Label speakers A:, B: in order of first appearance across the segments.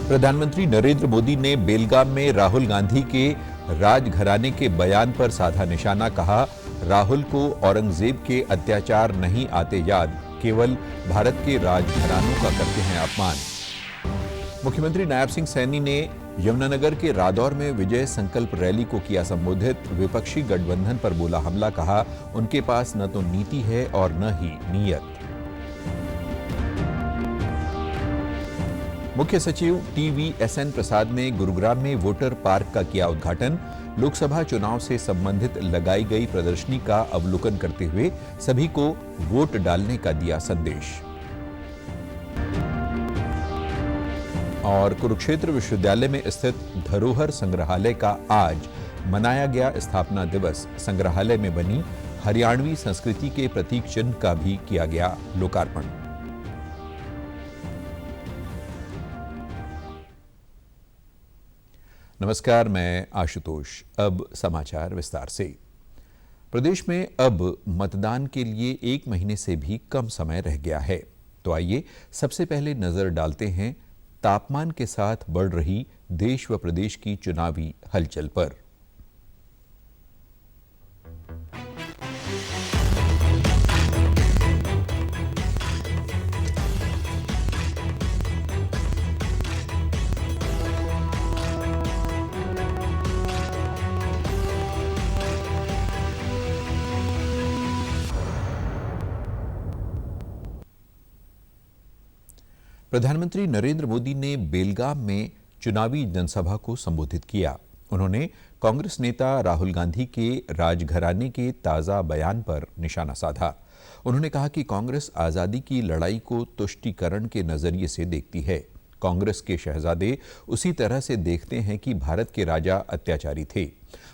A: प्रधानमंत्री नरेंद्र मोदी ने बेलगाम में राहुल गांधी के राजघराने के बयान पर साधा निशाना। कहा, राहुल को औरंगजेब के अत्याचार नहीं आते याद, केवल भारत के राजघरानों का करते हैं अपमान। मुख्यमंत्री नायब सिंह सैनी ने यमुनानगर के रादौर में विजय संकल्प रैली को किया संबोधित। विपक्षी गठबंधन पर बोला हमला। कहा, उनके पास न तो नीति है और न ही नीयत। मुख्य सचिव TVSN प्रसाद ने गुरुग्राम में वोटर पार्क का किया उद्घाटन। लोकसभा चुनाव से संबंधित लगाई गई प्रदर्शनी का अवलोकन करते हुए सभी को वोट डालने का दिया संदेश। और कुरुक्षेत्र विश्वविद्यालय में स्थित धरोहर संग्रहालय का आज मनाया गया स्थापना दिवस। संग्रहालय में बनी हरियाणवी संस्कृति के प्रतीक चिन्ह का भी किया गया लोकार्पण। नमस्कार, मैं आशुतोष। अब समाचार विस्तार से। प्रदेश में अब मतदान के लिए 1 महीने से भी कम समय रह गया है। तो आइए सबसे पहले नजर डालते हैं तापमान के साथ बढ़ रही देश व प्रदेश की चुनावी हलचल पर। प्रधानमंत्री नरेंद्र मोदी ने बेलगाम में चुनावी जनसभा को संबोधित किया। उन्होंने कांग्रेस नेता राहुल गांधी के राजघराने के ताजा बयान पर निशाना साधा। उन्होंने कहा कि कांग्रेस आजादी की लड़ाई को तुष्टीकरण के नजरिए से देखती है। कांग्रेस के शहजादे उसी तरह से देखते हैं कि भारत के राजा अत्याचारी थे।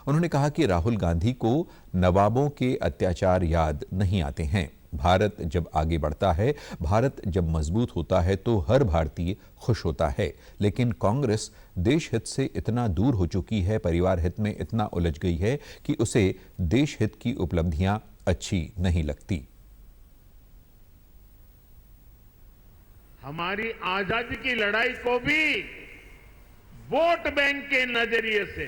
A: उन्होंने कहा कि राहुल गांधी को नवाबों के अत्याचार याद नहीं आते हैं। भारत जब आगे बढ़ता है, भारत जब मजबूत होता है तो हर भारतीय खुश होता है। लेकिन कांग्रेस देश हित से इतना दूर हो चुकी है, परिवार हित में इतना उलझ गई है कि उसे देश हित की उपलब्धियां अच्छी नहीं लगती।
B: हमारी आजादी की लड़ाई को भी वोट बैंक के नजरिए से,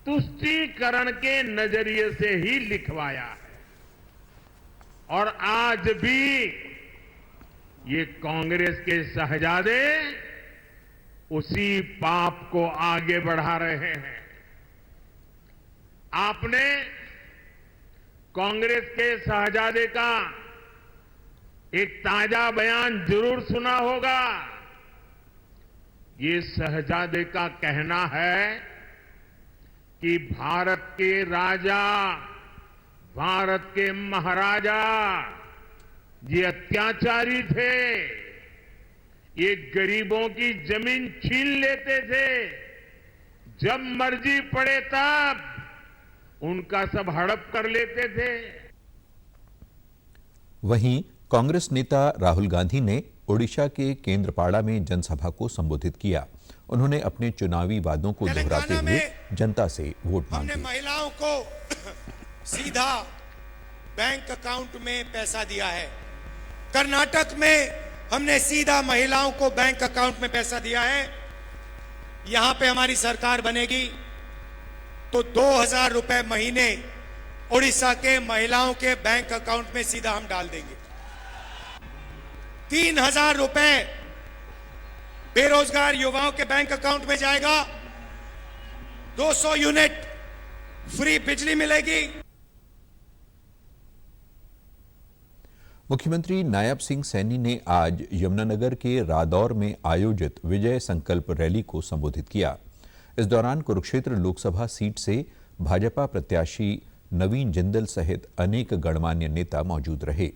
B: तुष्टीकरण के नजरिए से ही लिखवाया है। और आज भी ये कांग्रेस के शहजादे उसी पाप को आगे बढ़ा रहे हैं। आपने कांग्रेस के शहजादे का एक ताजा बयान जरूर सुना होगा। ये शहजादे का कहना है कि भारत के राजा, भारत के महाराजा ये अत्याचारी थे। ये गरीबों की जमीन छीन लेते थे, जब मर्जी पड़े तब उनका सब हड़प कर लेते थे।
A: वहीं कांग्रेस नेता राहुल गांधी ने ओडिशा के केंद्रपाड़ा में जनसभा को संबोधित किया। उन्होंने अपने चुनावी वादों को दोहराते हुए जनता से वोट मांगे।
C: हमने महिलाओं को सीधा बैंक अकाउंट में पैसा दिया है। कर्नाटक में हमने सीधा महिलाओं को बैंक अकाउंट में पैसा दिया है। यहां पे हमारी सरकार बनेगी तो 2000 रुपए महीने ओडिशा के महिलाओं के बैंक अकाउंट में सीधा हम डाल देंगे। 3000 रुपए बेरोजगार युवाओं के बैंक अकाउंट में जाएगा। 200 यूनिट फ्री बिजली मिलेगी।
A: मुख्यमंत्री नायब सिंह सैनी ने आज यमुनानगर के रादौर में आयोजित विजय संकल्प रैली को संबोधित किया। इस दौरान कुरुक्षेत्र लोकसभा सीट से भाजपा प्रत्याशी नवीन जिंदल सहित अनेक गणमान्य नेता मौजूद रहे।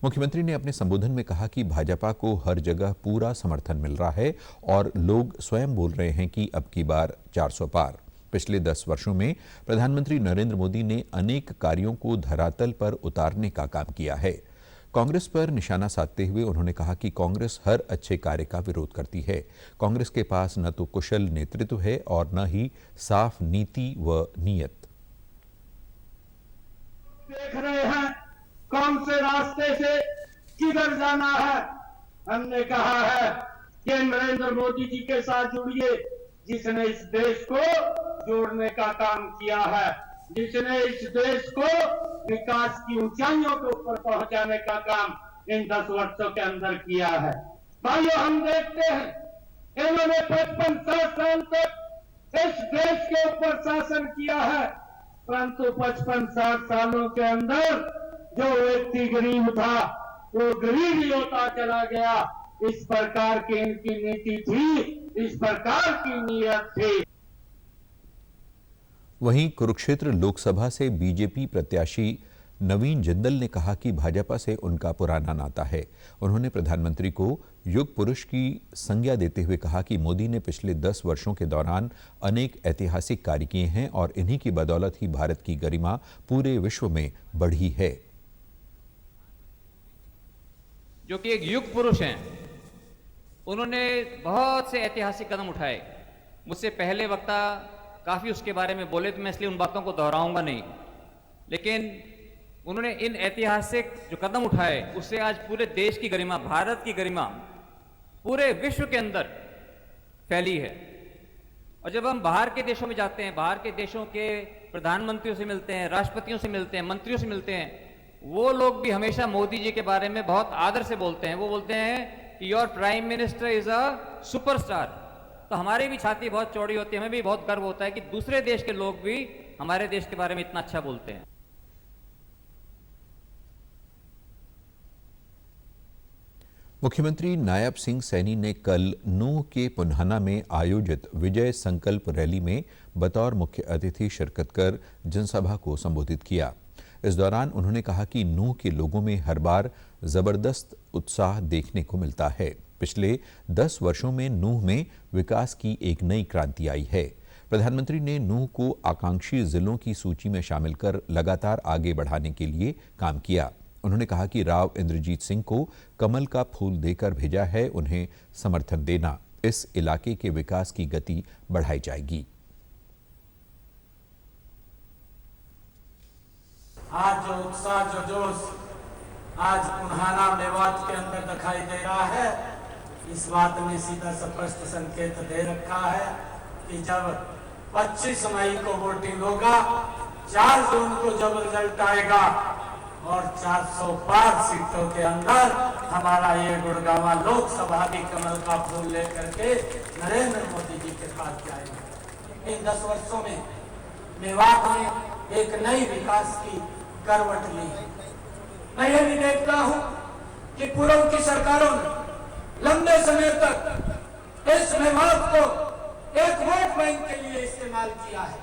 A: मुख्यमंत्री ने अपने संबोधन में कहा कि भाजपा को हर जगह पूरा समर्थन मिल रहा है और लोग स्वयं बोल रहे हैं कि अब की बार 400 पार। पिछले 10 वर्षों में प्रधानमंत्री नरेंद्र मोदी ने अनेक कार्यों को धरातल पर उतारने का काम किया है। कांग्रेस पर निशाना साधते हुए उन्होंने कहा कि कांग्रेस हर अच्छे कार्य का विरोध करती है। कांग्रेस के पास न तो कुशल नेतृत्व है और न ही साफ नीति व नीयत।
D: देख रहे हैं कौन से रास्ते से किधर जाना है। हमने कहा है कि नरेंद्र मोदी जी के साथ जुड़िए, जिसने इस देश को जोड़ने का काम किया है, जिसने इस देश को विकास की ऊंचाइयों के ऊपर पहुंचाने का काम इन 10 वर्षों के अंदर किया है। भाइयों, हम देखते हैं इन्होंने 55 साल तक इस देश के ऊपर शासन किया है, परंतु 55-60 सालों के अंदर जो व्यक्ति गरीब था वो गरीब ही होता चला गया। इस प्रकार की इनकी नीति थी, इस प्रकार की नीयत थी।
A: वहीं कुरुक्षेत्र लोकसभा से बीजेपी प्रत्याशी नवीन जिंदल ने कहा कि भाजपा से उनका पुराना नाता है। उन्होंने प्रधानमंत्री को युग पुरुष की संज्ञा देते हुए कहा कि मोदी ने पिछले 10 वर्षों के दौरान अनेक ऐतिहासिक कार्य किए हैं और इन्हीं की बदौलत ही भारत की गरिमा पूरे विश्व में बढ़ी है।
E: जो कि एक युग पुरुष हैं, उन्होंने बहुत से ऐतिहासिक कदम उठाए। मुझसे पहले वक्ता काफ़ी उसके बारे में बोले, तो मैं इसलिए उन बातों को दोहराऊंगा नहीं, लेकिन उन्होंने इन ऐतिहासिक जो कदम उठाए उससे आज पूरे देश की गरिमा, भारत की गरिमा पूरे विश्व के अंदर फैली है। और जब हम बाहर के देशों में जाते हैं, बाहर के देशों के प्रधानमंत्रियों से मिलते हैं, राष्ट्रपतियों से मिलते हैं, मंत्रियों से मिलते हैं, वो लोग भी हमेशा मोदी जी के बारे में बहुत आदर से बोलते हैं। वो बोलते हैं कि your prime minister is a superstar. तो हमारी भी छाती बहुत चौड़ी होती है, हमें भी बहुत गर्व होता है कि दूसरे देश के लोग भी हमारे देश के बारे में इतना अच्छा बोलते हैं।
A: मुख्यमंत्री नायब सिंह सैनी ने कल नूंह के पुन्हाना में आयोजित विजय संकल्प रैली में बतौर मुख्य अतिथि शिरकत कर जनसभा को संबोधित किया। इस दौरान उन्होंने कहा कि नूंह के लोगों में हर बार जबरदस्त उत्साह देखने को मिलता है। पिछले 10 वर्षों में नूंह में विकास की एक नई क्रांति आई है। प्रधानमंत्री ने नूंह को आकांक्षी जिलों की सूची में शामिल कर लगातार आगे बढ़ाने के लिए काम किया। उन्होंने कहा कि राव इंद्रजीत सिंह को कमल का फूल देकर भेजा है, उन्हें समर्थन देना। इस इलाके के विकास की गति बढ़ाई जाएगी।
F: आज जो उत्साह, जो जोश आज पुन्हाना मेवात के अंदर दिखाई दे रहा है, इस बात में सीधा स्पष्ट संकेत दे रखा है कि जब 25 मई को वोटिंग होगा, 4 जून को जब रिजल्ट आएगा और 400 पार सीटों के अंदर हमारा ये गुड़गांव लोकसभा भी कमल का फूल लेकर के नरेंद्र मोदी जी के पास जाएगा। इन 10 वर्षों में मेवात में एक नई विकास की करवट ली है। मैं ये भी देखता हूं कि पूर्व की सरकारों ने लंबे समय तक इस मेवात को एक वोट बैंक के लिए इस्तेमाल किया है।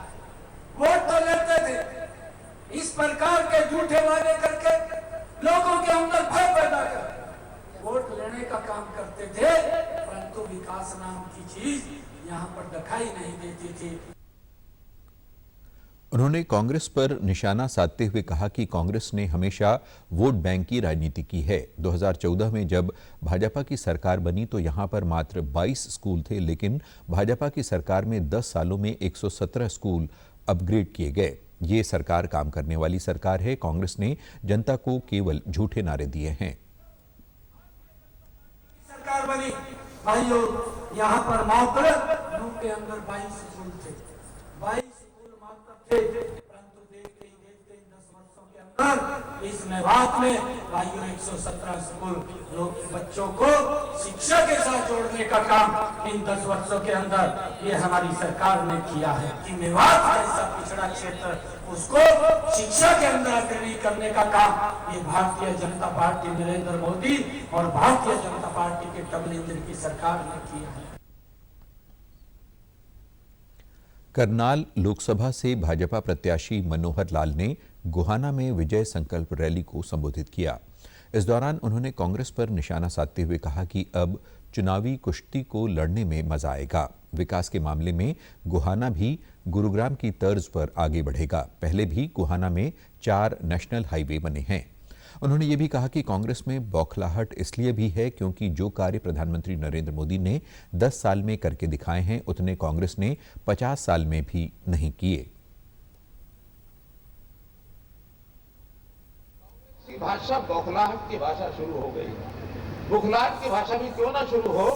F: वोट तो लेते थे, इस प्रकार के झूठे वादे करके लोगों के अंदर भय पैदा कर वोट लेने का काम करते थे, परंतु विकास नाम की चीज यहां पर दिखाई नहीं देती थी।
A: उन्होंने कांग्रेस पर निशाना साधते हुए कहा कि कांग्रेस ने हमेशा वोट बैंक की राजनीति की है। 2014 में जब भाजपा की सरकार बनी तो यहां पर मात्र 22 स्कूल थे, लेकिन भाजपा की सरकार में 10 सालों में 117 स्कूल अपग्रेड किए गए। ये सरकार काम करने वाली सरकार है। कांग्रेस ने जनता को केवल झूठे नारे दिए हैं।
F: सरकार बनी भाइयों, यहाँ पर मात्र नूंह के अंदर 22 स्कूल थे, 22 स्कूल मात्र थे, परंतु देखते ही देखते 10 वर्षों के अंदर इस मेवात में भाइयों 117 स्कूल लोग बच्चों को शिक्षा के साथ जोड़ने का काम इन 10 वर्षों के अंदर ये हमारी सरकार ने किया है कि मेवात जैसा पिछड़ा क्षेत्र उसको शिक्षा के अंदर अग्रणी करने का काम ये भारतीय जनता पार्टी नरेंद्र मोदी और भारतीय जनता पार्टी के डबल इंजन की सरकार ने किया है।
A: करनाल लोकसभा से भाजपा प्रत्याशी मनोहर लाल ने गोहाना में विजय संकल्प रैली को संबोधित किया। इस दौरान उन्होंने कांग्रेस पर निशाना साधते हुए कहा कि अब चुनावी कुश्ती को लड़ने में मजा आएगा। विकास के मामले में गोहाना भी गुरुग्राम की तर्ज पर आगे बढ़ेगा। पहले भी गोहाना में 4 नेशनल हाईवे बने हैं। उन्होंने ये भी कहा कि कांग्रेस में बौखलाहट इसलिए भी है क्योंकि जो कार्य प्रधानमंत्री नरेंद्र मोदी ने 10 साल में करके दिखाए हैं उतने कांग्रेस ने 50 साल में भी नहीं किए।
G: भाषा बौखलाहट की भाषा शुरू हो गई है। बुखलाहट की भाषा भी क्यों ना शुरू हो,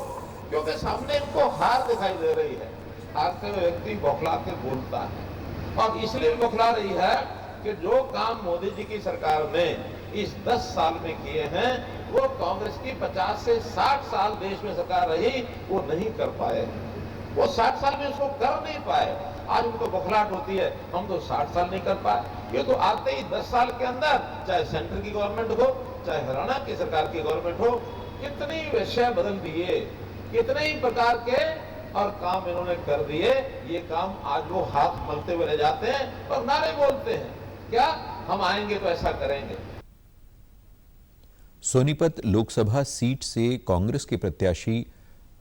G: क्योंकि सामने इनको हार दिखाई दे रही है। हारते हुए व्यक्ति बौखला के बोलता है, और इसलिए बौखला रही है कि जो काम मोदी जी की सरकार ने इस 10 साल में किए हैं वो कांग्रेस की 50 से 60 साल देश में सरकार रही वो नहीं कर पाए। वो 60 साल में उसको कर नहीं पाए। आज उनको बौखलाहट होती है, हम तो 60 साल नहीं कर पाए। ये तो आते ही 10 साल के अंदर, चाहे सेंटर की गवर्नमेंट हो चाहे हरियाणा की सरकार की गवर्नमेंट हो, कितनी विषय बदल दिए, कितने ही प्रकार के और काम इन्होंने कर दिए। ये काम आज वो हाथ मलते हुए ले जाते हैं और नारे बोलते हैं, क्या हम आएंगे तो ऐसा करेंगे।
A: सोनीपत लोकसभा सीट से कांग्रेस के प्रत्याशी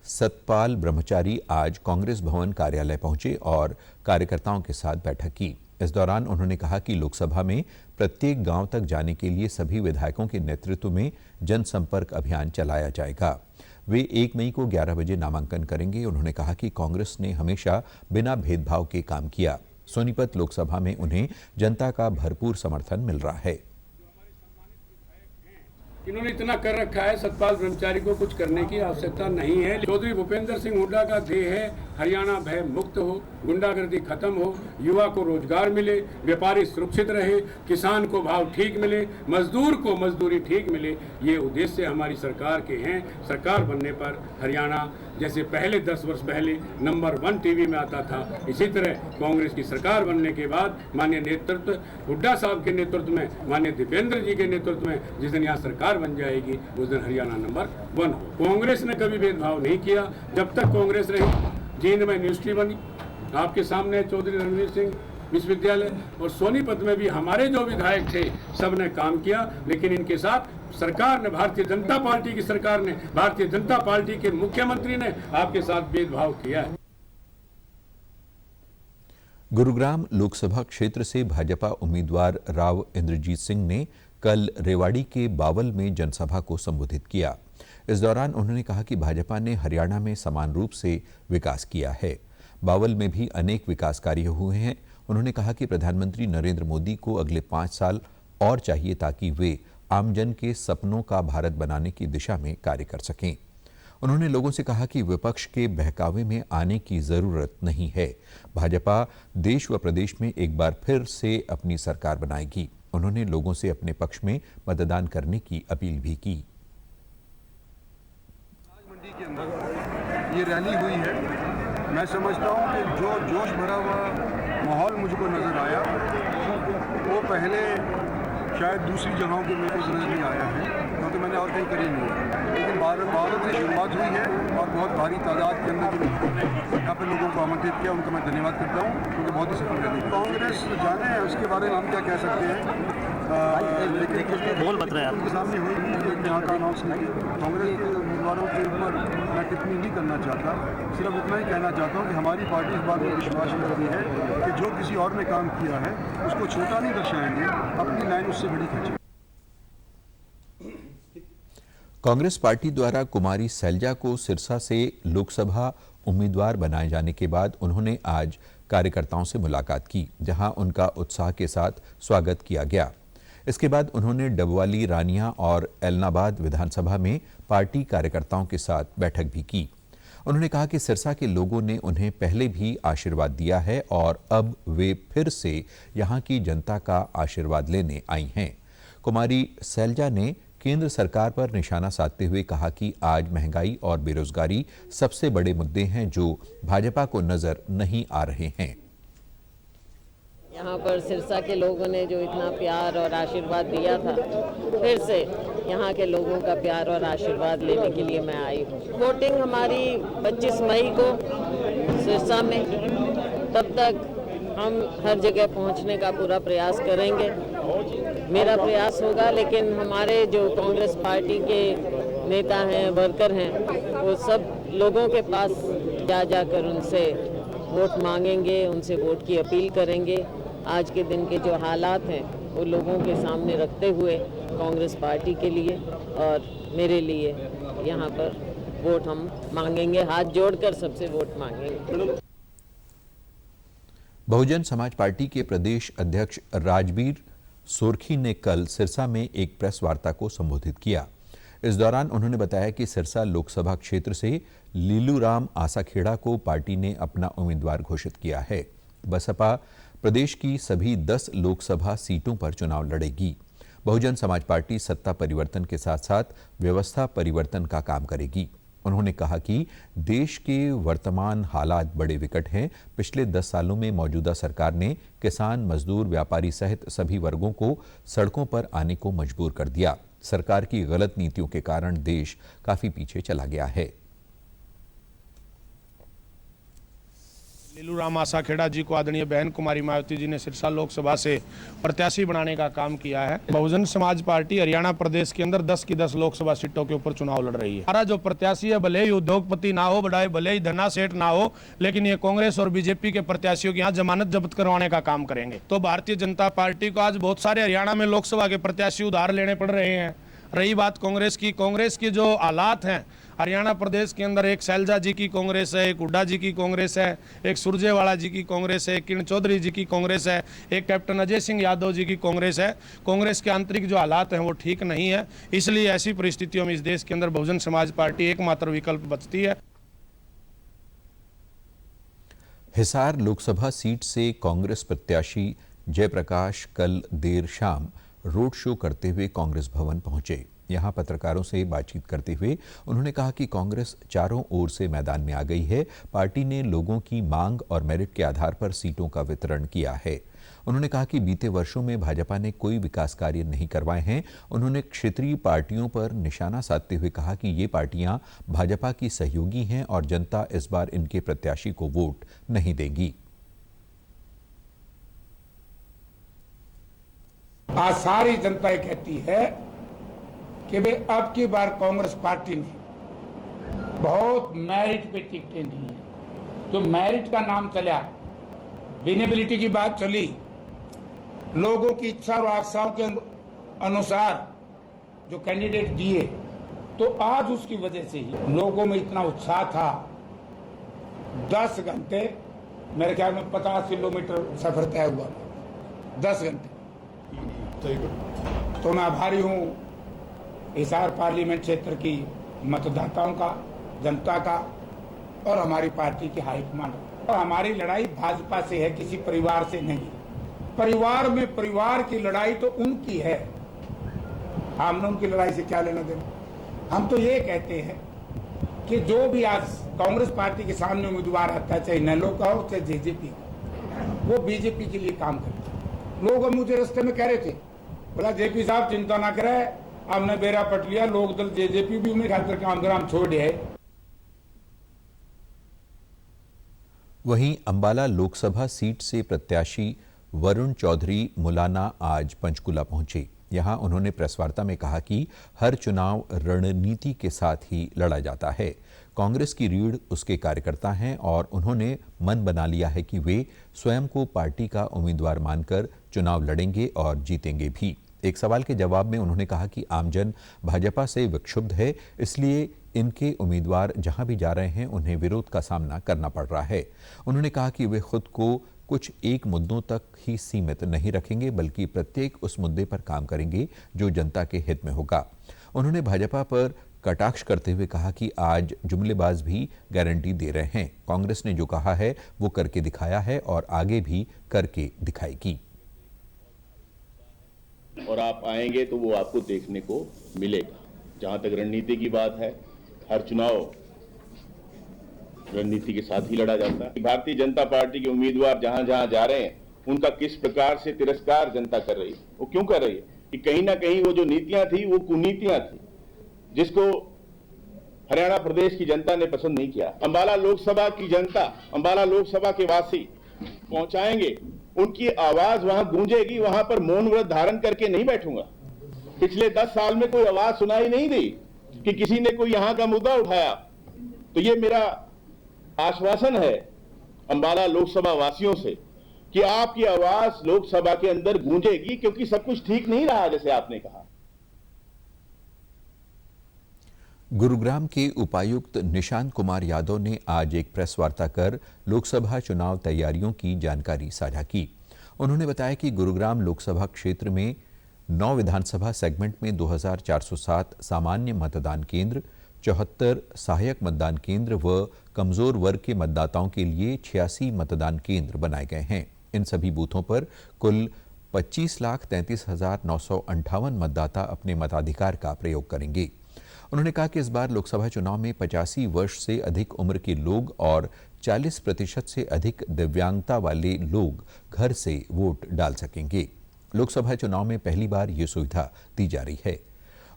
A: सतपाल ब्रह्मचारी आज कांग्रेस भवन कार्यालय पहुंचे और कार्यकर्ताओं के साथ बैठक की। इस दौरान उन्होंने कहा कि लोकसभा में प्रत्येक गांव तक जाने के लिए सभी विधायकों के नेतृत्व में जनसंपर्क अभियान चलाया जाएगा। वे 1 मई को 11 बजे नामांकन करेंगे। उन्होंने कहा कि कांग्रेस ने हमेशा बिना भेदभाव के काम किया। सोनीपत लोकसभा में उन्हें जनता का भरपूर समर्थन मिल रहा है।
H: इन्होंने इतना कर रखा है, सतपाल ब्रह्मचारी को कुछ करने की आवश्यकता नहीं है। चौधरी भूपेंद्र सिंह हुड्डा का ध्येय है हरियाणा भय मुक्त हो, गुंडागर्दी खत्म हो, युवा को रोजगार मिले, व्यापारी सुरक्षित रहे, किसान को भाव ठीक मिले, मजदूर को मजदूरी ठीक मिले। ये उद्देश्य हमारी सरकार के हैं। सरकार बनने पर हरियाणा जैसे पहले 10 वर्ष पहले नंबर 1 टीवी में आता था, इसी तरह कांग्रेस की सरकार बनने के बाद माननीय नेतृत्व हुड्डा साहब के नेतृत्व में, माननीय दीपेंद्र जी के नेतृत्व में जिस दिन यहाँ सरकार बन जाएगी उस दिन हरियाणा नंबर 1 हो। कांग्रेस ने कभी भेदभाव नहीं किया। जब तक कांग्रेस रही, जींद में यूनिवर्सिटी बनी, आपके सामने चौधरी रणवीर सिंह विश्वविद्यालय, और सोनीपत में भी हमारे जो विधायक थे सबने काम किया। लेकिन इनके साथ सरकार ने, भारतीय जनता पार्टी की सरकार ने, भारतीय जनता पार्टी के मुख्यमंत्री ने आपके साथ भेदभाव किया है।
A: गुरुग्राम लोकसभा क्षेत्र से भाजपा उम्मीदवार राव इंद्रजीत सिंह ने कल रेवाड़ी के बावल में जनसभा को संबोधित किया। इस दौरान उन्होंने कहा कि भाजपा ने हरियाणा में समान रूप से विकास किया है। बावल में भी अनेक विकास कार्य हुए हैं। उन्होंने कहा कि प्रधानमंत्री नरेंद्र मोदी को अगले 5 साल और चाहिए ताकि वे आमजन के सपनों का भारत बनाने की दिशा में कार्य कर सकें। उन्होंने लोगों से कहा कि विपक्ष के बहकावे में आने की जरूरत नहीं है। भाजपा देश व प्रदेश में एक बार फिर से अपनी सरकार बनाएगी। उन्होंने लोगों से अपने पक्ष में मतदान करने की अपील भी की।
I: मंडी के अंदर ये रैली हुई है। मैं समझता हूँ कि जो जोश भरा हुआ माहौल मुझको नजर आया वो पहले शायद दूसरी जगहों के मेरे को नजर नहीं आया है, क्योंकि मैंने और कहीं करी नहीं है। लेकिन बावल से शुरुआत हुई है और बहुत भारी तादाद के अंदर जो यहाँ पर लोगों को आमंत्रित किया उनका मैं धन्यवाद करता हूँ, क्योंकि बहुत ही सफल रही। कांग्रेस जाने उसके बारे में हम क्या कह सकते हैं, लेकिन बोल बता रहे हैं उनके सामने हुई यहाँ का अनाउंसमेंट। कांग्रेस के उम्मीदवारों के ऊपर मैं टिप्पणी नहीं करना चाहता, सिर्फ उतना ही कहना चाहता हूँ कि हमारी पार्टी इस बात पर विश्वास रखती है कि जो किसी और ने काम किया है उसको छोटा नहीं दर्शाएंगे, अपनी लाइन उससे बड़ी खींचेंगे।
A: कांग्रेस पार्टी द्वारा कुमारी सैलजा को सिरसा से लोकसभा उम्मीदवार बनाए जाने के बाद उन्होंने आज कार्यकर्ताओं से मुलाकात की, जहां उनका उत्साह के साथ स्वागत किया गया। इसके बाद उन्होंने डबवाली, रानिया और एलनाबाद विधानसभा में पार्टी कार्यकर्ताओं के साथ बैठक भी की। उन्होंने कहा कि सिरसा के लोगों ने उन्हें पहले भी आशीर्वाद दिया है और अब वे फिर से यहां की जनता का आशीर्वाद लेने आई हैं। कुमारी सैलजा ने केंद्र सरकार पर निशाना साधते हुए कहा कि आज महंगाई और बेरोजगारी सबसे बड़े मुद्दे हैं जो भाजपा को नजर नहीं आ रहे हैं।
J: यहाँ पर सिरसा के लोगों ने जो इतना प्यार और आशीर्वाद दिया था, फिर से यहाँ के लोगों का प्यार और आशीर्वाद लेने के लिए मैं आई हूँ। वोटिंग हमारी 25 मई को सिरसा में, तब तक हम हर जगह पहुँचने का पूरा प्रयास करेंगे। मेरा प्रयास होगा, लेकिन हमारे जो कांग्रेस पार्टी के नेता हैं, वर्कर हैं, वो सब लोगों के पास जाकर उनसे वोट मांगेंगे, उनसे वोट की अपील करेंगे। आज के दिन के जो हालात हैं वो लोगों के सामने रखते हुए कांग्रेस पार्टी के लिए और मेरे लिए यहाँ पर वोट हम मांगेंगे, हाथ जोड़कर सबसे वोट मांगेंगे।
A: बहुजन समाज पार्टी के प्रदेश अध्यक्ष राजबीर सोरखी ने कल सिरसा में एक प्रेस वार्ता को संबोधित किया। इस दौरान उन्होंने बताया कि सिरसा लोकसभा क्षेत्र से लीलूराम आसाखेड़ा को पार्टी ने अपना उम्मीदवार घोषित किया है। बसपा प्रदेश की सभी 10 लोकसभा सीटों पर चुनाव लड़ेगी। बहुजन समाज पार्टी सत्ता परिवर्तन के साथ साथ व्यवस्था परिवर्तन का काम करेगी। उन्होंने कहा कि देश के वर्तमान हालात बड़े विकट हैं। पिछले 10 सालों में मौजूदा सरकार ने किसान, मजदूर, व्यापारी सहित सभी वर्गों को सड़कों पर आने को मजबूर कर दिया। सरकार की गलत नीतियों के कारण देश काफी पीछे चला गया है।
K: लीलूराम आसाखेड़ा जी को आदरणीय बहन कुमारी मायावती जी ने सिरसा लोकसभा से प्रत्याशी बनाने का काम किया है। बहुजन समाज पार्टी हरियाणा प्रदेश के अंदर 10 की 10 लोकसभा सीटों के ऊपर चुनाव लड़ रही है। हमारा जो प्रत्याशी है, भले ही उद्योगपति ना हो, बड़ाई भले ही धना सेठ ना हो, लेकिन ये कांग्रेस और बीजेपी के प्रत्याशियों की यहाँ जमानत जब्त करवाने का काम करेंगे। तो भारतीय जनता पार्टी को आज बहुत सारे हरियाणा में लोकसभा के प्रत्याशी उधार लेने पड़ रहे हैं। रही बात कांग्रेस की जो हालात हैं, हरियाणा प्रदेश के अंदर एक शैलजा जी की कांग्रेस है, एक हुड्डा जी की कांग्रेस है, एक सुरजेवाला जी की कांग्रेस है, एक किरण चौधरी जी की कांग्रेस है, एक कैप्टन अजय सिंह यादव जी की कांग्रेस है। कांग्रेस के आंतरिक जो हालात हैं वो ठीक नहीं है। इसलिए ऐसी परिस्थितियों में इस देश के अंदर बहुजन समाज पार्टी एकमात्र विकल्प बचती है।
A: हिसार लोकसभा सीट से कांग्रेस प्रत्याशी जयप्रकाश कल देर शाम रोड शो करते हुए कांग्रेस भवन पहुंचे। यहां पत्रकारों से बातचीत करते हुए उन्होंने कहा कि कांग्रेस चारों ओर से मैदान में आ गई है। पार्टी ने लोगों की मांग और मेरिट के आधार पर सीटों का वितरण किया है। उन्होंने कहा कि बीते वर्षों में भाजपा ने कोई विकास कार्य नहीं करवाए हैं। उन्होंने क्षेत्रीय पार्टियों पर निशाना साधते हुए कहा कि ये पार्टियां भाजपा की सहयोगी हैं और जनता इस बार इनके प्रत्याशी को वोट नहीं देगी।
L: आज सारी जनता कहती है कि भाई अब की बार कांग्रेस पार्टी ने बहुत मेरिट पे टिकटें दी है। जो मेरिट का नाम चला, विनेबिलिटी की बात चली, लोगों की इच्छा और आशाओं के अनुसार जो कैंडिडेट दिए, तो आज उसकी वजह से ही लोगों में इतना उत्साह था। 10 घंटे मेरे ख्याल में 50 किलोमीटर सफर तय हुआ, 10 घंटे। तो मैं आभारी हूं हिसार पार्लियामेंट क्षेत्र की मतदाताओं का, जनता का और हमारी पार्टी की हाईकमान। और हमारी लड़ाई भाजपा से है, किसी परिवार से नहीं। परिवार में परिवार की लड़ाई तो उनकी है, हमने उनकी लड़ाई से क्या लेना देना। हम तो ये कहते हैं कि जो भी आज कांग्रेस पार्टी के सामने उम्मीदवार आता है, चाहे नेलो का हो चाहे जेजेपी, वो बीजेपी के लिए काम करते हैं। लोग मुझे रास्ते में कह रहे थे, बोला जेपी साहब चिंता ना करें, हमने बेरा पट लिया, लोक दल जेजेपी भी उम्मीद खातर काम कर, हम छोड़ दिए।
A: वहीं अंबाला लोकसभा सीट से प्रत्याशी वरुण चौधरी मुलाना आज पंचकुला पहुंचे। यहां उन्होंने प्रेस वार्ता में कहा कि हर चुनाव रणनीति के साथ ही लड़ा जाता है। कांग्रेस की रीढ़ उसके कार्यकर्ता हैं और उन्होंने मन बना लिया है कि वे स्वयं को पार्टी का उम्मीदवार मानकर चुनाव लड़ेंगे और जीतेंगे भी। एक सवाल के जवाब में उन्होंने कहा कि आमजन भाजपा से विक्षुब्ध है, इसलिए इनके उम्मीदवार जहां भी जा रहे हैं उन्हें विरोध का सामना करना पड़ रहा है। उन्होंने कहा कि वे खुद को कुछ एक मुद्दों तक ही सीमित नहीं रखेंगे, बल्कि प्रत्येक उस मुद्दे पर काम करेंगे जो जनता के हित में होगा। उन्होंने भाजपा पर कटाक्ष करते हुए कहा कि आज जुमलेबाज भी गारंटी दे रहे हैं। कांग्रेस ने जो कहा है वो करके दिखाया है और आगे भी करके दिखाएगी।
M: और आप आएंगे तो वो आपको देखने को मिलेगा। जहां तक रणनीति की बात है, हर चुनाव रणनीति के साथ ही लड़ा जाता है। भारतीय जनता पार्टी के उम्मीदवार जहां जहां जा रहे हैं, उनका किस प्रकार से तिरस्कार जनता कर रही है। वो क्यों कर रही है कि कहीं ना कहीं वो जो नीतियां थी वो कुनीतियां थी, जिसको हरियाणा प्रदेश की जनता ने पसंद नहीं किया। अंबाला लोकसभा की जनता, अंबाला लोकसभा के वासी पहुंचाएंगे, उनकी आवाज वहां गूंजेगी। वहां पर मौन व्रत धारण करके नहीं बैठूंगा। पिछले 10 साल में कोई आवाज सुनाई नहीं दी कि किसी ने कोई यहां का मुद्दा उठाया। तो ये मेरा आश्वासन है अंबाला लोकसभा वासियों से कि आपकी आवाज लोकसभा के अंदर गूंजेगी, क्योंकि सब कुछ ठीक नहीं रहा जैसे आपने कहा।
A: गुरुग्राम के उपायुक्त निशांत कुमार यादव ने आज एक प्रेस वार्ता कर लोकसभा चुनाव तैयारियों की जानकारी साझा की। उन्होंने बताया कि गुरुग्राम लोकसभा क्षेत्र में 9 विधानसभा सेगमेंट में 2407 सामान्य मतदान केंद्र, 74 सहायक मतदान केंद्र व कमजोर वर्ग के मतदाताओं के लिए 86 मतदान केंद्र बनाए गए हैं। इन सभी बूथों पर कुल 25,33,958 मतदाता अपने मताधिकार का प्रयोग करेंगे। उन्होंने कहा कि इस बार लोकसभा चुनाव में 85 वर्ष से अधिक उम्र के लोग और 40% से अधिक दिव्यांगता वाले लोग घर से वोट डाल सकेंगे। लोकसभा चुनाव में पहली बार ये सुविधा दी जा रही है।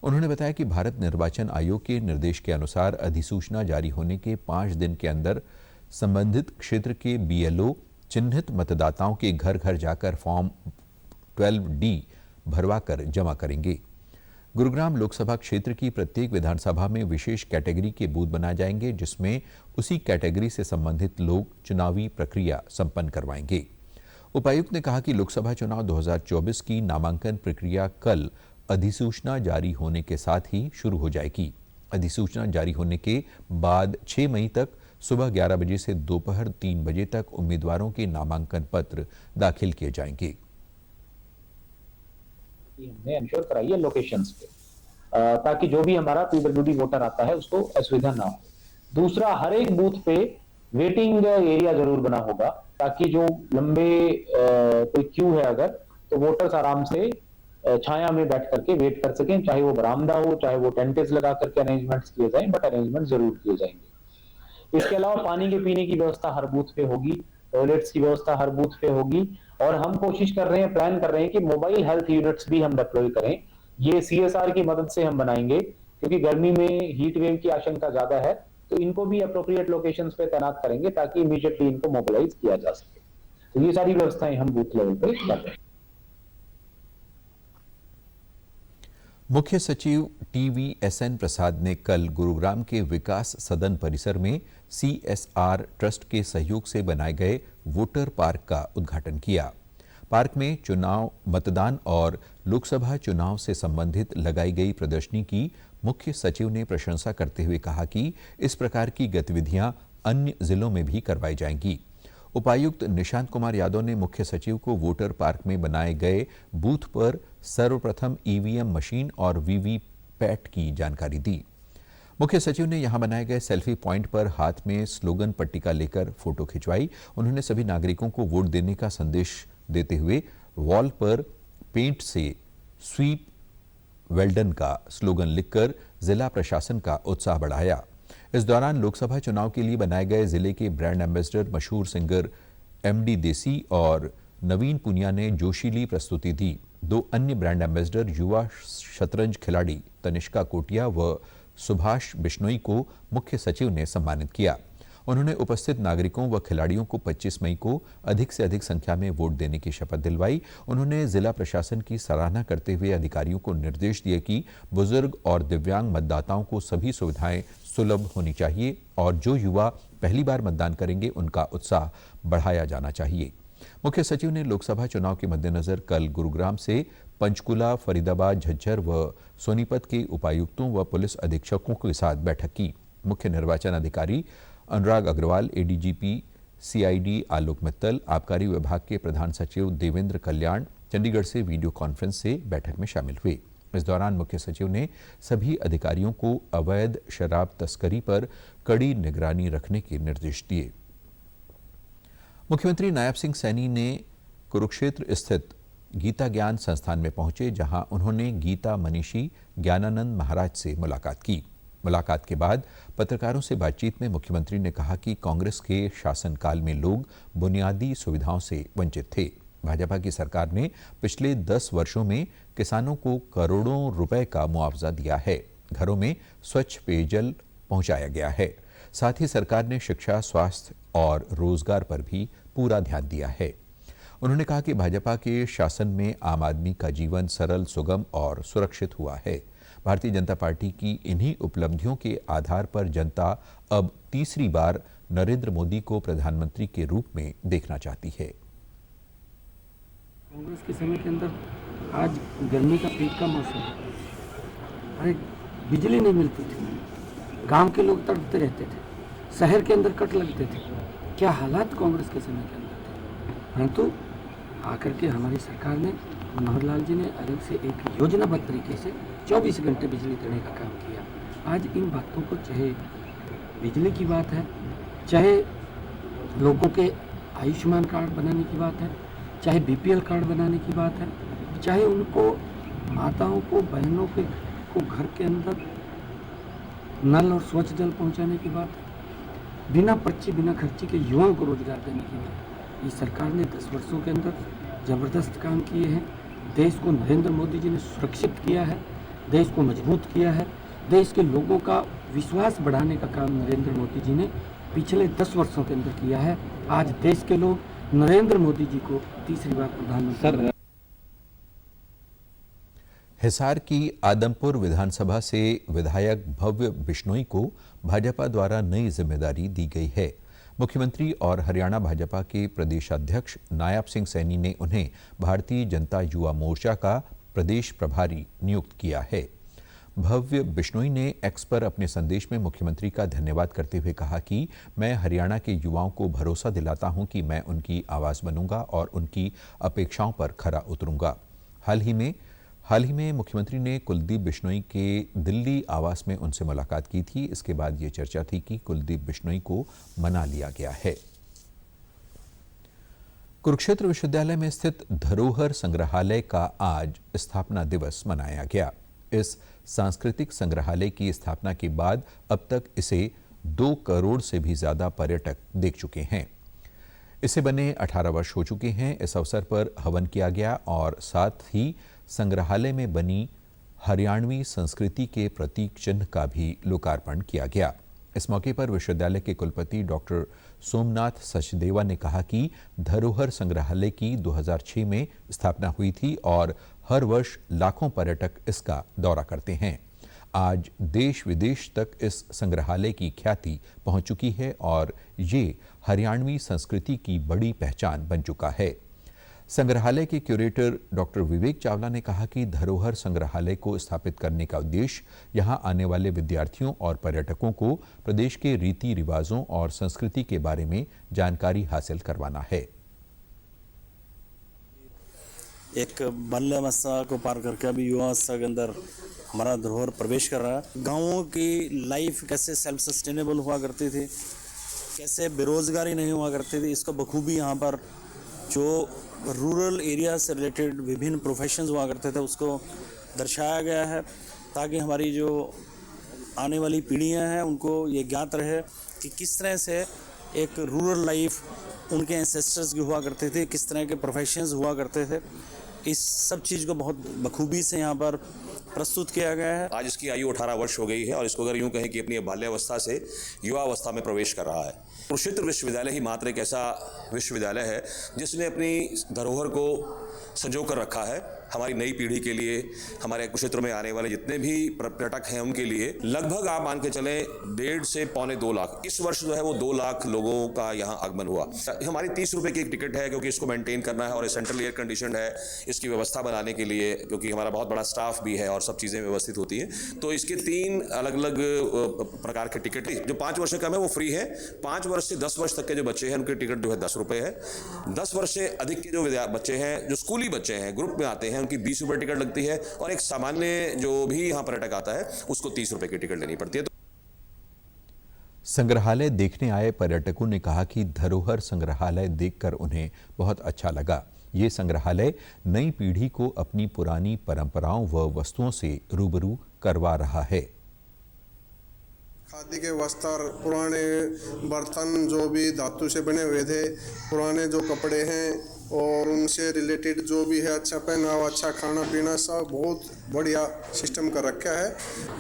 A: उन्होंने बताया कि भारत निर्वाचन आयोग के निर्देश के अनुसार अधिसूचना जारी होने के 5 दिन के अंदर संबंधित क्षेत्र के BLO चिन्हित मतदाताओं के घर घर जाकर फॉर्म 12D भरवाकर जमा करेंगे। गुरुग्राम लोकसभा क्षेत्र की प्रत्येक विधानसभा में विशेष कैटेगरी के बूथ बनाए जाएंगे, जिसमें उसी कैटेगरी से संबंधित लोग चुनावी प्रक्रिया संपन्न करवाएंगे। उपायुक्त ने कहा कि लोकसभा चुनाव 2024 की नामांकन प्रक्रिया कल अधिसूचना जारी होने के साथ ही शुरू हो जाएगी। अधिसूचना जारी होने के बाद 6 मई तक सुबह 11 बजे से दोपहर 3 बजे तक उम्मीदवारों के नामांकन पत्र दाखिल किए जाएंगे।
N: हमने इंश्योर कराई है लोकेशंस पे, ताकि जो भी हमारा PWD वोटर आता है उसको असुविधा ना हो। दूसरा, हर एक बूथ पे वेटिंग एरिया जरूर बना होगा, ताकि जो लंबे कोई क्यू है अगर, तो वोटर्स आराम से छाया में बैठ करके वेट कर सकें, चाहे वो बरामदा हो, चाहे वो टेंटेज लगा करके अरेंजमेंट्स किए जाएं, बट अरेंजमेंट जरूर किए जाएंगे। इसके अलावा पानी के पीने की व्यवस्था हर बूथ पे होगी, टॉयलेट्स की व्यवस्था हर बूथ पे होगी, और हम कोशिश कर रहे हैं, प्लान कर रहे हैं कि मोबाइल हेल्थ यूनिट्स भी हम डिप्लॉय करें। ये CSR की मदद से हम बनाएंगे, क्योंकि गर्मी में हीट वेव की आशंका ज्यादा है, तो इनको भी अप्रोप्रिएट लोकेशंस पे तैनात करेंगे ताकि इमीडिएटली इनको मोबिलाइज किया जा सके। तो ये सारी व्यवस्थाएं हम बूथ लेवल पे कर रहे हैं।
A: मुख्य सचिव TVSN प्रसाद ने कल गुरुग्राम के विकास सदन परिसर में CSR ट्रस्ट के सहयोग से बनाए गए वोटर पार्क का उद्घाटन किया। पार्क में चुनाव, मतदान और लोकसभा चुनाव से संबंधित लगाई गई प्रदर्शनी की मुख्य सचिव ने प्रशंसा करते हुए कहा कि इस प्रकार की गतिविधियां अन्य जिलों में भी करवाई जाएंगी। उपायुक्त निशांत कुमार यादव ने मुख्य सचिव को वोटर पार्क में बनाए गए बूथ पर सर्वप्रथम EVM मशीन और VVPAT की जानकारी दी। मुख्य सचिव ने यहां बनाए गए सेल्फी पॉइंट पर हाथ में स्लोगन पट्टिका लेकर फोटो खिंचवाई। उन्होंने सभी नागरिकों को वोट देने का संदेश देते हुए वॉल पर पेंट से स्वीप वेल्डन का स्लोगन लिखकर जिला प्रशासन का उत्साह बढ़ाया। इस दौरान लोकसभा चुनाव के लिए बनाए गए जिले के ब्रांड एम्बेसडर मशहूर सिंगर MD देसी और नवीन पुनिया ने जोशीली प्रस्तुति दी। 2 अन्य ब्रांड एम्बेसडर युवा शतरंज खिलाड़ी तनिष्का कोटिया व सुभाष बिश्नोई को मुख्य सचिव ने सम्मानित किया। उन्होंने उपस्थित नागरिकों व खिलाड़ियों को 25 मई को अधिक से अधिक संख्या में वोट देने की शपथ दिलवाई। उन्होंने जिला प्रशासन की सराहना करते हुए अधिकारियों को निर्देश दिए कि बुजुर्ग और दिव्यांग मतदाताओं को सभी सुविधाएं सुलभ होनी चाहिए और जो युवा पहली बार मतदान करेंगे उनका उत्साह बढ़ाया जाना चाहिए। मुख्य सचिव ने लोकसभा चुनाव के मद्देनजर कल गुरुग्राम से पंचकुला, फरीदाबाद, झज्जर व सोनीपत के उपायुक्तों व पुलिस अधीक्षकों के साथ बैठक की। मुख्य निर्वाचन अधिकारी अनुराग अग्रवाल, ADGP CID आलोक मित्तल, आबकारी विभाग के प्रधान सचिव देवेंद्र कल्याण चंडीगढ़ से वीडियो कॉन्फ्रेंस से बैठक में शामिल हुए। इस दौरान मुख्य सचिव ने सभी अधिकारियों को अवैध शराब तस्करी पर कड़ी निगरानी रखने के निर्देश दिए। मुख्यमंत्री नायब सिंह सैनी ने कुरुक्षेत्र स्थित गीता ज्ञान संस्थान में पहुंचे, जहां उन्होंने गीता मनीषी ज्ञानानंद महाराज से मुलाकात की। मुलाकात के बाद पत्रकारों से बातचीत में मुख्यमंत्री ने कहा कि कांग्रेस के शासनकाल में लोग बुनियादी सुविधाओं से वंचित थे। भाजपा की सरकार ने पिछले 10 वर्षों में किसानों को करोड़ों रुपए का मुआवजा दिया है। घरों में स्वच्छ पेयजल पहुंचाया गया है। साथ ही सरकार ने शिक्षा, स्वास्थ्य और रोजगार पर भी पूरा ध्यान दिया है। उन्होंने कहा कि भाजपा के शासन में आम आदमी का जीवन सरल, सुगम और सुरक्षित हुआ है। भारतीय जनता पार्टी की इन्हीं उपलब्धियों के आधार पर जनता अब तीसरी बार नरेंद्र मोदी को प्रधानमंत्री के रूप में देखना चाहती है।
O: कांग्रेस के समय के अंदर आज गर्मी का पीक का मौसम है, अरे बिजली नहीं मिलती थी, गांव के लोग तड़पते रहते थे, शहर के अंदर कट लगते थे। क्या हालात कांग्रेस के समय के अंदर थे, परंतु आकर के हमारी सरकार ने, मनोहर लाल जी ने अलग से एक योजनाबद्ध तरीके से 24 घंटे बिजली देने का काम किया। आज इन बातों को, चाहे बिजली की बात है, चाहे लोगों के आयुष्मान कार्ड बनाने की बात है, चाहे बीपीएल कार्ड बनाने की बात है, चाहे उनको माताओं को, बहनों को घर के अंदर नल और स्वच्छ जल पहुंचाने की बात है, बिना पर्ची बिना खर्ची के युवाओं को रोजगार देने की बात है। ये सरकार ने 10 वर्षों के अंदर ज़बरदस्त काम किए हैं। देश को नरेंद्र मोदी जी ने सुरक्षित किया है, देश को मजबूत किया है, देश के लोगों का विश्वास बढ़ाने का काम नरेंद्र मोदी जी ने पिछले 10 वर्षों के अंदर किया है। आज देश के लोग नरेंद्र मोदी जी को तीसरी बार प्रधानमंत्री।
A: हिसार की आदमपुर विधानसभा से विधायक भव्य बिश्नोई को भाजपा द्वारा नई जिम्मेदारी दी गई है। मुख्यमंत्री और हरियाणा भाजपा के प्रदेशाध्यक्ष नायब सिंह सैनी ने उन्हें भारतीय जनता युवा मोर्चा का प्रदेश प्रभारी नियुक्त किया है। भव्य बिश्नोई ने एक्स पर अपने संदेश में मुख्यमंत्री का धन्यवाद करते हुए कहा कि मैं हरियाणा के युवाओं को भरोसा दिलाता हूं कि मैं उनकी आवाज़ बनूंगा और उनकी अपेक्षाओं पर खरा उतरूंगा। हाल ही में मुख्यमंत्री ने कुलदीप बिश्नोई के दिल्ली आवास में उनसे मुलाकात की थी। इसके बाद ये चर्चा थी कि कुलदीप बिश्नोई को मना लिया गया है। कुरुक्षेत्र विश्वविद्यालय में स्थित धरोहर संग्रहालय का आज स्थापना दिवस मनाया गया। इस सांस्कृतिक संग्रहालय की स्थापना के बाद अब तक इसे 2 करोड़ से भी ज्यादा पर्यटक देख चुके हैं। इसे बने 18 वर्ष हो चुके हैं। इस अवसर पर हवन किया गया और साथ ही संग्रहालय में बनी हरियाणवी संस्कृति के प्रतीक चिन्ह का भी लोकार्पण किया गया। इस मौके पर विश्वविद्यालय के कुलपति डॉक्टर सोमनाथ सचदेवा ने कहा कि धरोहर संग्रहालय की 2006 में स्थापना हुई थी और हर वर्ष लाखों पर्यटक इसका दौरा करते हैं। आज देश विदेश तक इस संग्रहालय की ख्याति पहुंच चुकी है और ये हरियाणवी संस्कृति की बड़ी पहचान बन चुका है। संग्रहालय के क्यूरेटर डॉक्टर विवेक चावला ने कहा कि धरोहर संग्रहालय को स्थापित करने का उद्देश्य यहां आने वाले विद्यार्थियों और पर्यटकों को प्रदेश के रीति रिवाजों और संस्कृति के बारे में जानकारी हासिल करवाना है।
P: एक बाल्यावस्था को पार करके अभी युवावस्था के अंदर हमारा धरोहर प्रवेश कर रहा है। गाँवों की लाइफ कैसे सेल्फ सस्टेनेबल हुआ करती थी, कैसे बेरोजगारी नहीं हुआ करती थी, इसको बखूबी यहाँ पर जो रूरल एरिया से रिलेटेड विभिन्न प्रोफेशंस हुआ करते थे उसको दर्शाया गया है, ताकि हमारी जो आने वाली पीढ़ियां हैं उनको ये ज्ञात रहे कि किस तरह से एक रूरल लाइफ उनके एंसेस्टर्स की हुआ करते थे, किस तरह के प्रोफेशंस हुआ करते थे। इस सब चीज़ को बहुत बखूबी से यहाँ पर प्रस्तुत किया गया है।
Q: आज इसकी आयु 18 वर्ष हो गई है और इसको अगर यूँ कहें कि अपनी बाल्यावस्था से युवावस्था में प्रवेश कर रहा है। कुरुक्षेत्र विश्वविद्यालय ही मात्र एक ऐसा विश्वविद्यालय है जिसने अपनी धरोहर को संजो कर रखा है। हमारी नई पीढ़ी के लिए, हमारे कुरुक्षेत्र में आने वाले जितने भी पर्यटक हैं उनके लिए लगभग आप मान के चलें 1.5 से पौने 2 लाख, इस वर्ष जो है वो 2 लाख लोगों का यहाँ आगमन हुआ। हमारी 30 रुपए की एक टिकट है क्योंकि इसको मेंटेन करना है और सेंट्रल एयर कंडीशन है इसकी व्यवस्था बनाने के लिए, क्योंकि हमारा बहुत बड़ा स्टाफ भी है और सब चीज़ें व्यवस्थित होती हैं। तो इसके 3 अलग अलग प्रकार के टिकट, जो 5 वर्ष से कम है वो फ्री है। 5 वर्ष से 10 वर्ष तक के जो बच्चे हैं उनकी टिकट जो है 10 रुपये है। 10 वर्ष से अधिक के जो बच्चे हैं, जो स्कूली बच्चे हैं, ग्रुप में आते हैं, उनकी 20 रुपये टिकट लगती है और एक सामान्य जो भी यहाँ पर्यटक आता है उसको 30 रुपए की टिकट लेनी पड़ती है।
A: संग्रहालय देखने आए पर्यटकों ने कहा कि धरोहर संग्रहालय देखकर उन्हें बहुत अच्छा लगा। ये संग्रहालय नई पीढ़ी को अपनी पुरानी परंपराओं व वस्तुओं से रूबरू करवा रहा है।
R: खादी के वस्त्र, पुराने बर्तन जो भी धातु से बने हुए थे, पुराने जो कपड़े हैं और उनसे रिलेटेड जो भी है, अच्छा पहनावा, अच्छा खाना पीना, सब बहुत बढ़िया सिस्टम कर रखा है।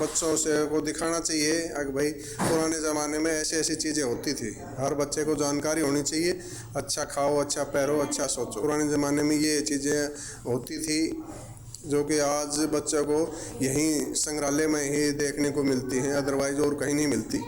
R: बच्चों से को दिखाना चाहिए कि भाई पुराने ज़माने में ऐसी ऐसी चीज़ें होती थी। हर बच्चे को जानकारी होनी चाहिए। अच्छा खाओ, अच्छा पहनो, अच्छा सोचो। पुराने ज़माने में ये चीज़ें होती थी जो कि आज बच्चों को यहीं संग्रहालय में ही देखने को मिलती हैं, अदरवाइज और कहीं नहीं मिलती।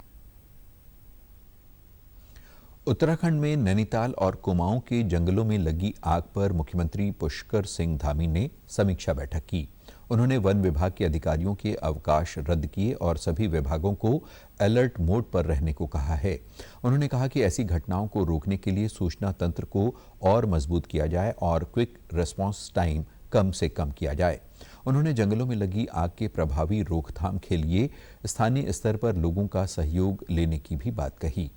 A: उत्तराखंड में नैनीताल और कुमाऊं के जंगलों में लगी आग पर मुख्यमंत्री पुष्कर सिंह धामी ने समीक्षा बैठक की। उन्होंने वन विभाग के अधिकारियों के अवकाश रद्द किए और सभी विभागों को अलर्ट मोड पर रहने को कहा है। उन्होंने कहा कि ऐसी घटनाओं को रोकने के लिए सूचना तंत्र को और मजबूत किया जाए और क्विक रिस्पांस टाइम कम से कम किया जाए। उन्होंने जंगलों में लगी आग के प्रभावी रोकथाम के लिए स्थानीय स्तर पर लोगों का सहयोग लेने की भी बात कही।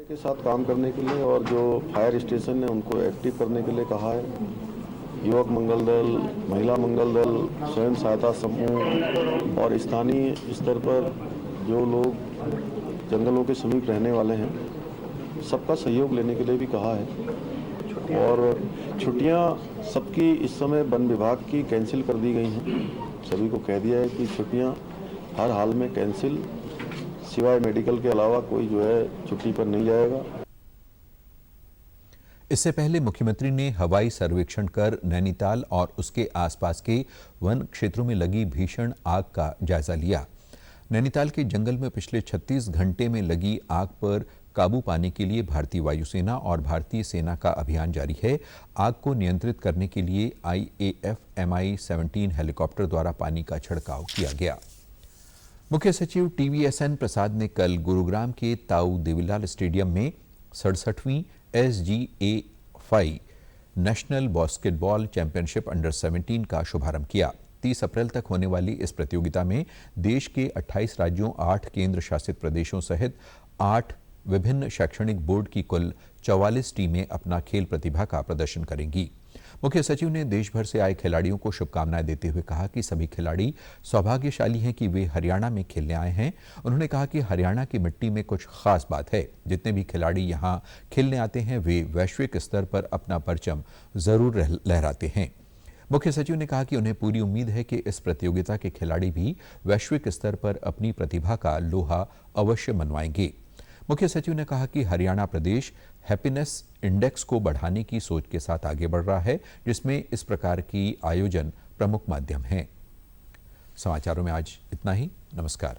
S: के साथ काम करने के लिए और जो फायर स्टेशन है उनको एक्टिव करने के लिए कहा है। युवक मंगल दल, महिला मंगल दल, स्वयं सहायता समूह और स्थानीय स्तर पर जो लोग जंगलों के समीप रहने वाले हैं सबका सहयोग लेने के लिए भी कहा है। और छुट्टियां सबकी इस समय वन विभाग की कैंसिल कर दी गई हैं। सभी को कह दिया है कि छुट्टियां हर हाल में कैंसिल, सिवाय मेडिकल के अलावा कोई जो है छुट्टी पर नहीं जाएगा।
A: इससे पहले मुख्यमंत्री ने हवाई सर्वेक्षण कर नैनीताल और उसके आसपास के वन क्षेत्रों में लगी भीषण आग का जायजा लिया। नैनीताल के जंगल में पिछले 36 घंटे में लगी आग पर काबू पाने के लिए भारतीय वायुसेना और भारतीय सेना का अभियान जारी है। आग को नियंत्रित करने के लिए IAF Mi-17 हेलीकॉप्टर द्वारा पानी का छिड़काव किया गया। मुख्य सचिव TVSN प्रसाद ने कल गुरुग्राम के ताऊ देवीलाल स्टेडियम में 67वीं SGA-FI national basketball championship under 17 का शुभारंभ किया। 30 अप्रैल तक होने वाली इस प्रतियोगिता में देश के 28 राज्यों, 8 केंद्र शासित प्रदेशों सहित 8 विभिन्न शैक्षणिक बोर्ड की कुल 44 टीमें अपना खेल प्रतिभा का प्रदर्शन करेंगी। मुख्य सचिव ने देश भर से आए खिलाड़ियों को शुभकामनाएं देते हुए कहा कि सभी खिलाड़ी सौभाग्यशाली हैं कि वे हरियाणा में खेलने आए हैं। उन्होंने कहा कि हरियाणा की मिट्टी में कुछ खास बात है। जितने भी खिलाड़ी यहां खेलने आते हैं वे वैश्विक स्तर पर अपना परचम जरूर लहराते हैं। मुख्य सचिव ने कहा कि उन्हें पूरी उम्मीद है कि इस प्रतियोगिता के खिलाड़ी भी वैश्विक स्तर पर अपनी प्रतिभा का लोहा अवश्य मनवाएंगे। मुख्य सचिव ने कहा कि हरियाणा प्रदेश हैप्पीनेस इंडेक्स को बढ़ाने की सोच के साथ आगे बढ़ रहा है, जिसमें इस प्रकार की आयोजन प्रमुख माध्यम हैं। समाचारों में आज इतना ही। नमस्कार।